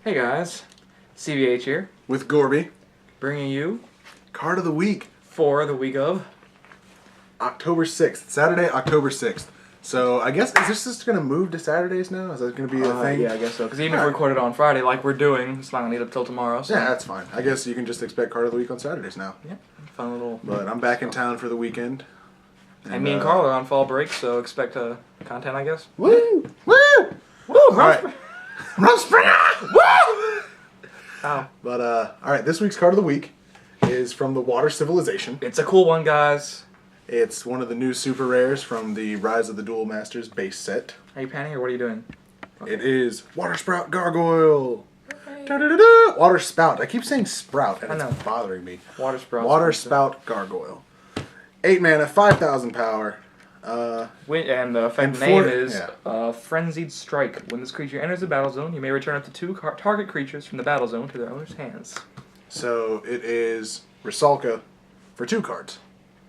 Hey guys, CVH here, with Gorby, bringing you card of the week for the week of October 6th, Saturday, October 6th. So I guess, is this just going to move to Saturdays now? Is that going to be a thing? Yeah, I guess so, because even if we record it on Friday like we're doing, it's not going to need up till tomorrow. So. Yeah, that's fine. I guess you can just expect card of the week on Saturdays now. Yeah, fun little... But I'm back in town for the weekend. And me and Carl are on fall break, so expect content, I guess. Woo! Woo! Woo! All right. Run Springer! Woo! Ow. But, alright, this week's card of the week is from the Water Civilization. It's a cool one, guys. It's one of the new super rares from the Rise of the Duel Masters base set. Are you panning or what are you doing? Okay. It is Waterspout Gargoyle. Da-da-da-da! Waterspout. I keep saying sprout, and it's bothering me. Waterspout Gargoyle. 8 mana, 5,000 power. And the effect name is Frenzied Strike. When this creature enters the battle zone, you may return up to 2 target creatures from the battle zone to their owner's hands. So it is Rusalka for 2 cards.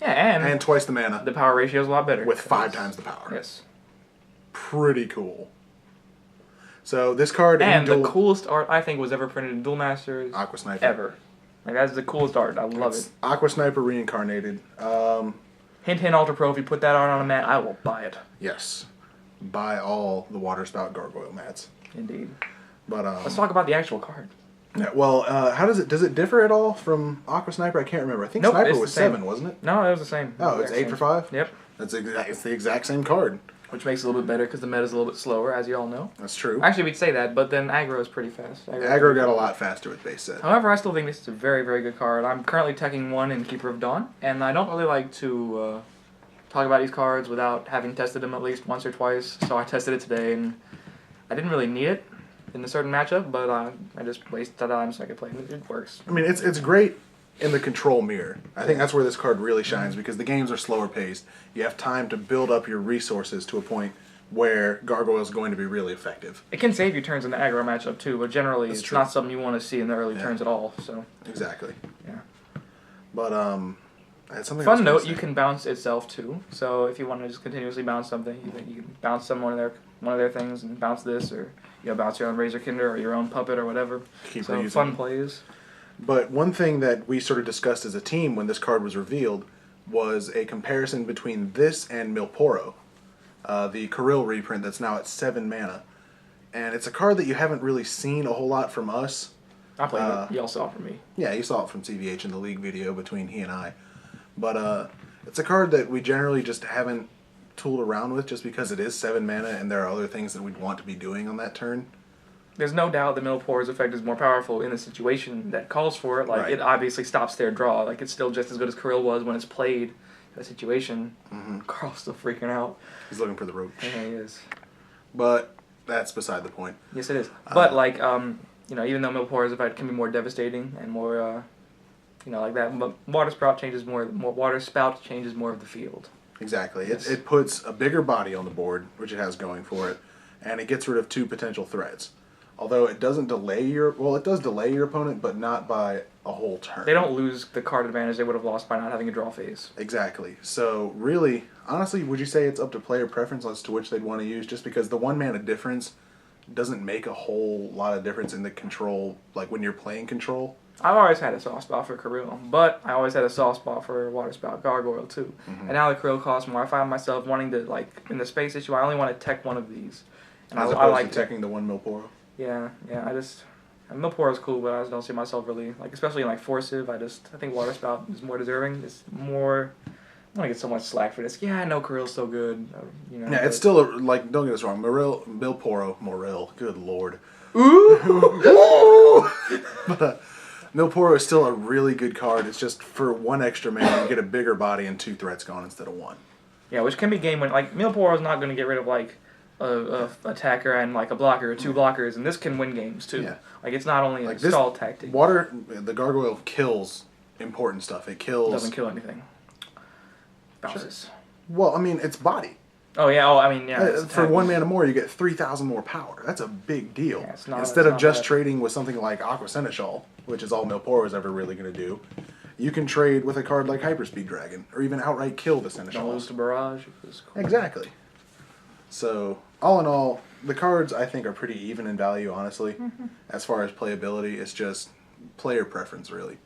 Yeah, and twice the mana. The power ratio is a lot better. With 5 times the power. Yes. Pretty cool. So this card... And the coolest art I think was ever printed in Duel Masters. Aqua Sniper. Ever. Like, that's the coolest art. I love it. Aqua Sniper reincarnated. Hint, hint, Ultra Pro. If you put that art on a mat, I will buy it. Yes. Buy all the Waterspout Gargoyle mats. Indeed. But let's talk about the actual card. Yeah, well, how does it differ at all from Aqua Sniper? I can't remember. I think Sniper was 7, wasn't it? No, it was the same. Oh, it's 8 for 5? Yep. It's the exact same card. Which makes it a little bit better because the meta's a little bit slower, as you all know. That's true. Actually, we'd say that, but then aggro is pretty fast. Aggro got a lot faster with base set. However, I still think this is a very, very good card. I'm currently teching one in Keeper of Dawn, and I don't really like to talk about these cards without having tested them at least once or twice. So I tested it today, and I didn't really need it in a certain matchup, but I just wasted time so I could play it. It works. I mean, it's great in the control mirror. I think that's where this card really shines because the games are slower paced. You have time to build up your resources to a point where Gargoyle is going to be really effective. It can save you turns in the aggro matchup too, but generally it's not something you want to see in the early turns at all. So exactly. Yeah. But I had something. Fun note: you can bounce itself too. So if you want to just continuously bounce something, you can bounce one of their things and bounce this, or bounce your own Razor Kinder or your own puppet or whatever. So fun plays. But one thing that we sort of discussed as a team when this card was revealed was a comparison between this and Milporo, the Kirill reprint that's now at 7 mana. And it's a card that you haven't really seen a whole lot from us. I played it. Y'all saw it from me. Yeah, you saw it from CVH in the league video between he and I. But it's a card that we generally just haven't tooled around with just because it is 7 mana and there are other things that we'd want to be doing on that turn. There's no doubt that Milpor's effect is more powerful in a situation that calls for it. Like, it obviously stops their draw. Like, it's still just as good as Kirill was when it's played in a situation. Carl's still freaking out. He's looking for the roach. Yeah, he is. But that's beside the point. Yes, it is. But, like, even though Milpor's effect can be more devastating and more, like that, but Waterspout changes more of the field. Exactly. Yes. It puts a bigger body on the board, which it has going for it, and it gets rid of 2 potential threats. Although it doesn't delay it does delay your opponent, but not by a whole turn. They don't lose the card advantage they would have lost by not having a draw phase. Exactly. So really, honestly, would you say it's up to player preference as to which they'd want to use? Just because the 1 mana difference doesn't make a whole lot of difference in the control, like when you're playing control. I've always had a soft spot for Kirill, but I always had a soft spot for Waterspout Gargoyle too. And now the Kirill costs more. I find myself wanting to, like, in the space issue, I only want to tech one of these. And I like teching the 1 Milporo. Yeah, Milporo is cool, but I just don't see myself really, like, especially in, like, Forcive, I think Waterspout is more deserving. It's more, I don't want to get so much slack for this. Yeah, I know Kirill's so good, Yeah, it's still, don't get us wrong, Milporo, good lord. Ooh! But, Milporo is still a really good card. It's just for 1 extra mana, you get a bigger body and 2 threats gone instead of 1. Yeah, which can be game winning. Like, Milporo is not going to get rid of, like, a attacker and like a blocker or 2 blockers, and this can win games too. Yeah. Like, it's not only like a stall tactic. The Gargoyle kills important stuff. It kills. Doesn't kill anything. Bounces. Sure. Well, I mean, it's body. Oh yeah. Oh, I mean, yeah. For 1 mana more, you get 3,000 more power. That's a big deal. Yeah, Instead of just trading with something like Aqua Seneschal, which is all Milporo is ever really going to do, you can trade with a card like Hyperspeed Dragon, or even outright kill the Seneschal. Don't lose to Barrage. Exactly. So all in all, the cards I think are pretty even in value, honestly. As far as playability, it's just player preference, really.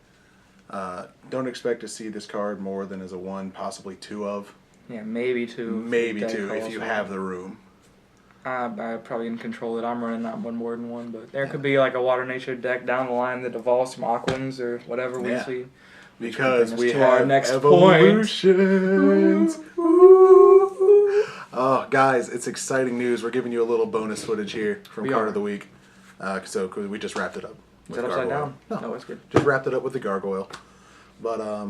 Don't expect to see this card more than as a 1, possibly 2 of. Yeah, maybe 2. Maybe 2 if you have the room. I probably can control it. I'm running not one more than 1, but there could be like a Water Nature deck down the line that evolves from Aquans or whatever we see. Because we to have our next evolutions. Oh, guys, it's exciting news. We're giving you a little bonus footage here from Card of the Week. So we just wrapped it up. Is that upside down? No, it's good. Just wrapped it up with the Gargoyle. But,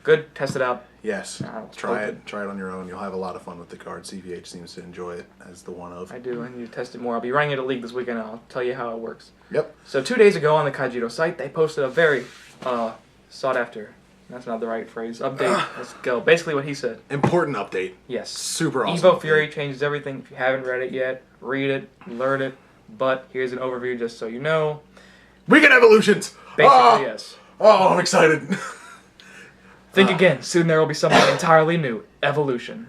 Good. Test it out. Yes. Try it. Try it on your own. You'll have a lot of fun with the card. CVH seems to enjoy it as the one of. I do. I need to test it more. I'll be running it at League this weekend, and I'll tell you how it works. Yep. So 2 days ago on the Kaijudo site, they posted a very sought after. That's not the right phrase. Update. Let's go. Basically what he said. Important update. Yes. Super awesome. Evo Fury changes everything. If you haven't read it yet, read it, learn it. But here's an overview just so you know. We get evolutions! Basically, yes. Oh, I'm excited. Think again. Soon there will be something entirely new. Evolution.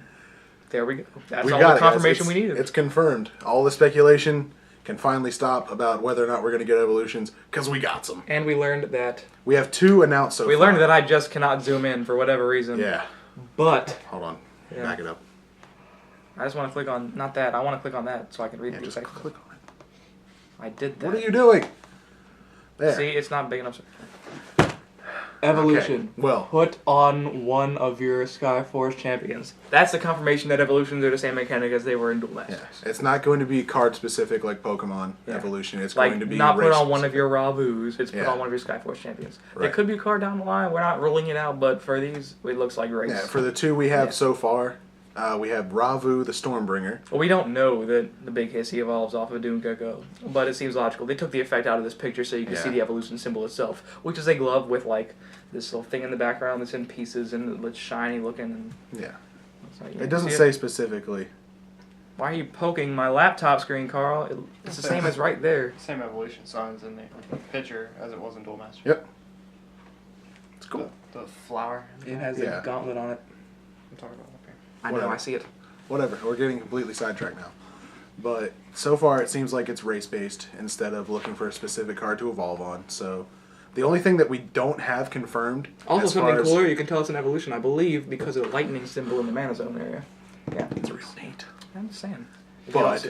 There we go. That's all the confirmation we needed. It's confirmed. All the speculation can finally stop about whether or not we're going to get evolutions, because we got some. And we learned that... We have 2 announced so far. We learned that I just cannot zoom in for whatever reason. Yeah. But... Hold on. Yeah. Back it up. I just want to click on... Not that. I want to click on that so I can read Yeah, the just text. click on it. I did that. What are you doing? There. See, it's not big enough. Evolution. Okay. Well, put on one of your Skyforce champions. That's the confirmation that evolutions are the same mechanic as they were in Duel Masters. Yeah. It's not going to be card specific like Pokemon evolution. It's like, going to be not put on one specific. of your Ravus. It's put on one of your Skyforce champions. Right. It could be a card down the line. We're not ruling it out, but for these, it looks like race. Yeah. For the 2 we have so far, we have Ravu the Stormbringer. Well, we don't know that the big hissy evolves off of Doom Gecko, but it seems logical. They took the effect out of this picture so you can see the evolution symbol itself, which is a glove with like this little thing in the background that's in pieces and it's shiny looking. And It doesn't say specifically. Why are you poking my laptop screen, Carl? It's the same as right there. Same evolution signs in the picture as it was in Duel Masters. Yep. It's cool. The flower. It has a gauntlet on it. I'm talking about up here. I know, I see it. Whatever. We're getting completely sidetracked now. But so far it seems like it's race-based instead of looking for a specific card to evolve on. So the only thing that we don't have confirmed... Also something cooler, you can tell it's an evolution, I believe, because of the lightning symbol in the mana zone area. Yeah. It's real neat. I'm just saying. But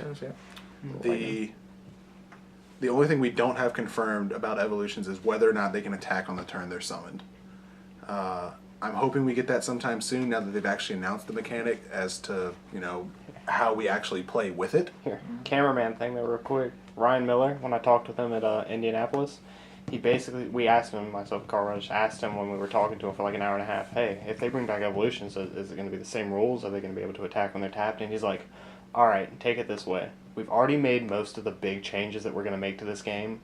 the only thing we don't have confirmed about evolutions is whether or not they can attack on the turn they're summoned. I'm hoping we get that sometime soon now that they've actually announced the mechanic as to, you know, how we actually play with it. Here, cameraman thing though real quick. Ryan Miller, when I talked with him at Indianapolis, he basically, we asked him, myself and Carl Rush, asked him when we were talking to him for like an hour and a half, hey, if they bring back evolutions, is it going to be the same rules? Are they going to be able to attack when they're tapped? And he's like, alright, take it this way. We've already made most of the big changes that we're going to make to this game.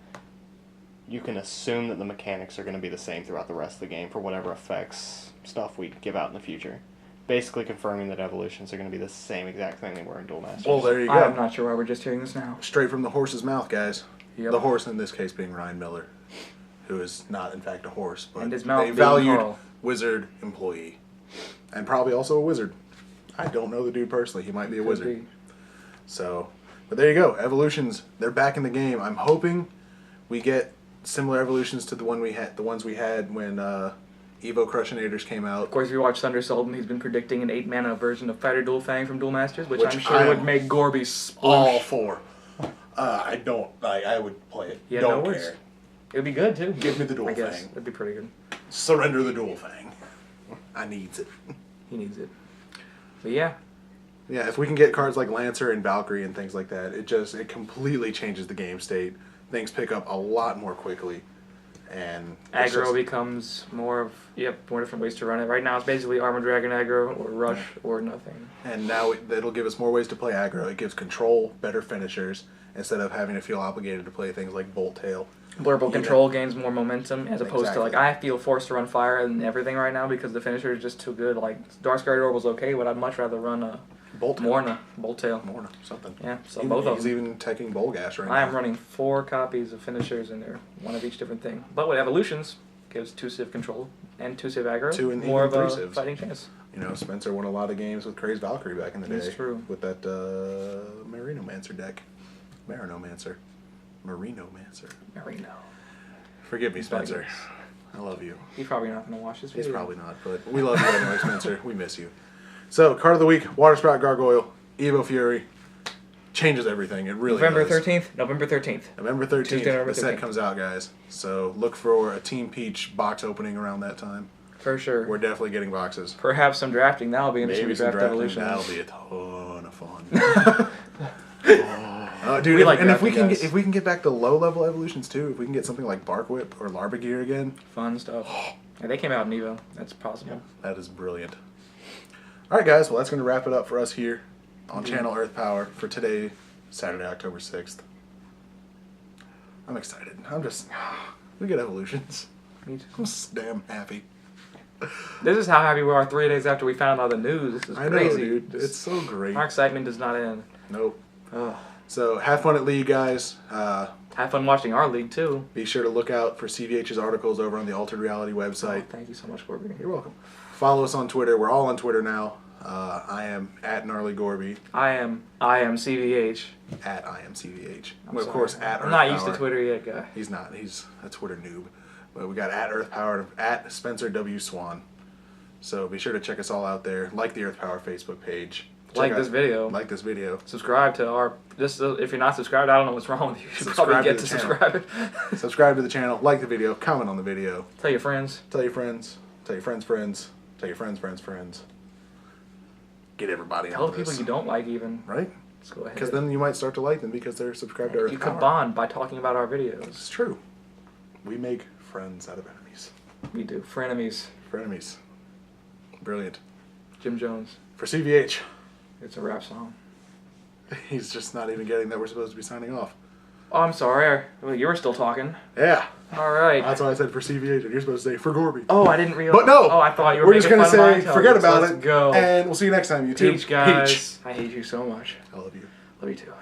You can assume that the mechanics are going to be the same throughout the rest of the game for whatever effects stuff we give out in the future. Basically confirming that evolutions are going to be the same exact thing they were in Duel Masters. Well, there you go. I'm not sure why we're just hearing this now. Straight from the horse's mouth, guys. Yep. The horse in this case being Ryan Miller, who is not in fact a horse, but and his mouth a valued wizard employee. And probably also a wizard. I don't know the dude personally. He might be a wizard. So, but there you go. Evolutions, they're back in the game. I'm hoping we get similar evolutions to the ones we had when Evo Crushionators came out. Of course, if you watch Thunder Sultan, he's been predicting an 8-mana version of Fighter Dual Fang from Duel Masters, which I'm sure would make Gorby sploosh. All for. I would play it. Yeah, don't no worries. care. It would be good, too. Give me the Dual I guess. Fang. That'd be pretty good. Surrender the Dual Fang. I needs it. He needs it. But yeah. Yeah, if we can get cards like Lancer and Valkyrie and things like that, it completely changes the game state. Things pick up a lot more quickly. And aggro becomes more different ways to run it. Right now it's basically Armor Dragon aggro or Rush or nothing. And now it'll give us more ways to play aggro. It gives control, better finishers, instead of having to feel obligated to play things like Bolt Tail. Blurble Control gains more momentum as opposed to like I feel forced to run fire and everything right now because the finisher is just too good. Like Dark Scarred Orbal's okay, but I'd much rather run a Morna, Bolt Tail. Morna, something. Yeah, so both of them. He's even teching Bolgash right now. I am running 4 copies of finishers in there, one of each different thing. But with evolutions, gives 2 Civ control and 2 Civ aggro, 2 and more of a Civs. fighting chance. You know, Spencer won a lot of games with Crazed Valkyrie back in the day. That's true. With that Marinomancer deck. Marinomancer. Marino. Forgive me, Spencer. I love you. He's probably not going to watch this video. He's probably not, but we love you anyway, Spencer. We miss you. So, card of the week, Waterspout Gargoyle, Evo Fury. Changes everything. It really November does. 13th? November 13th. November 13th, Tuesday, November the set 13th. comes out, guys. So, look for a Team Peach box opening around that time. For sure. We're definitely getting boxes. Perhaps some drafting. That'll be interesting. Maybe some Draft drafting. Evolution. That'll be a ton of fun. Dude, We like and if we drafting, can guys. if we can get back to low level evolutions too, if we can get something like Bark Whip or Larbagear again, Fun stuff. Yeah, they came out in Evo. That's possible. that is brilliant. All right, guys. Well, that's going to wrap it up for us here on Channel Earth Power for today, Saturday, October 6th. I'm excited. We get evolutions. Me too. I'm so damn happy. This is how happy we are 3 days after we found out the news. This is I know, crazy. dude. It's so great. Our excitement does not end. Nope. Ugh. So have fun at League, guys. Have fun watching our league, too. Be sure to look out for CVH's articles over on the Altered Reality website. Oh, thank you so much, Gorby. You're welcome. Follow us on Twitter. We're all on Twitter now. I am at Gnarly Gorby. I am CVH. At I am CVH. I'm Well, of sorry. course, at I'm Earth not used Power. to Twitter yet, guy. He's not. He's a Twitter noob. But we got at Earth Power, at Spencer W. Swan. So be sure to check us all out there. Like the Earth Power Facebook page. Like this video. Like this video. Subscribe to our... if you're not subscribed, I don't know what's wrong with you. You should Subscribe probably to get the to channel. subscribe. Subscribe to the channel. Like the video. Comment on the video. Tell your friends. Tell your friends. Tell your friends' friends. Tell your friends' friends. Get everybody Tell on the people this. you don't like even. Right? Let's go ahead. Because then you might start to like them because they're subscribed to Earth You Power. could bond by talking about our videos. It's true. We make friends out of enemies. We do. Frenemies. Frenemies. Brilliant. Jim Jones. For CVH, It's a rap song. he's just not even getting that we're supposed to be signing off. Oh, I'm sorry. Well, you were still talking. Yeah. All right. That's why I said for CVH, and you're supposed to say for Gorby. Oh, I didn't realize. But no! Oh, I thought you were We're just making going to fun of say, my forget intelligence. about Let's it. go. And we'll see you next time, YouTube. Peach, guys. Peach. I hate you so much. I love you. Love you too.